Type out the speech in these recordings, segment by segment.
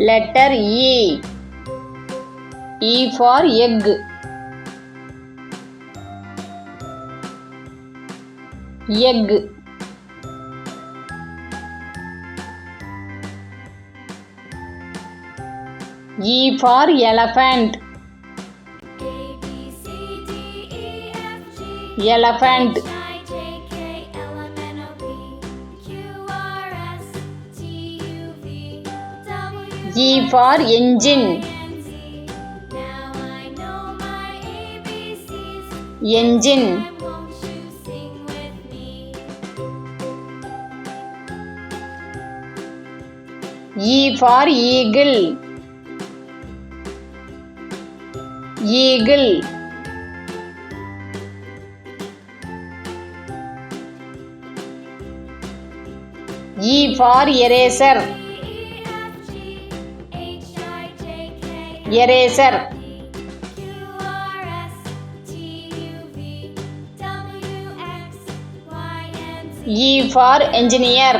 Letter E. E for egg. Egg. E for elephant. Elephant. E for engine. Engine. E for eagle. Eagle. E for eraser. Eraser. E for engineer.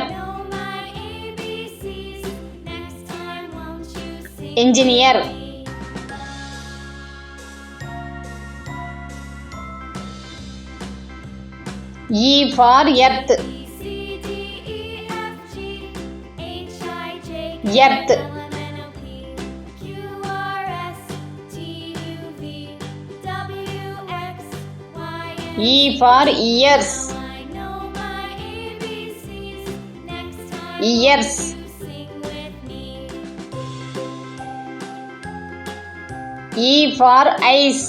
Engineer. E for earth. Earth. E for ears. Ears. E for eyes.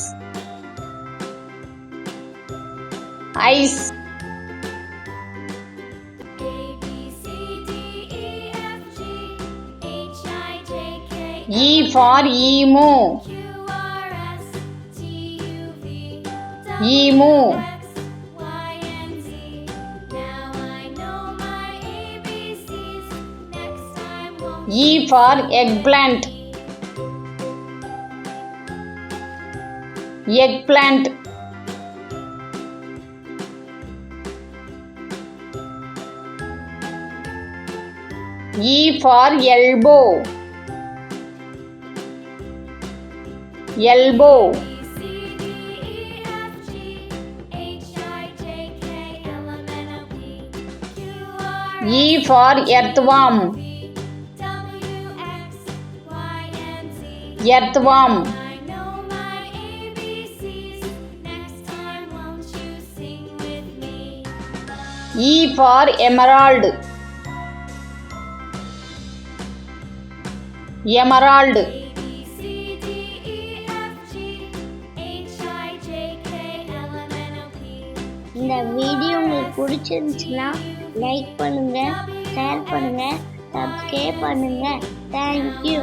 Eyes. E for emu. Emu. E for eggplant. Eggplant. E for elbow. Elbow. E for earthworm. Earthworm. E for emerald. Emerald. இந்த video உங்களுக்கு பிடிச்சிருந்துச்சுன்னா like பண்ணுங்க, share பண்ணுங்க, subscribe பண்ணுங்க. Thank you.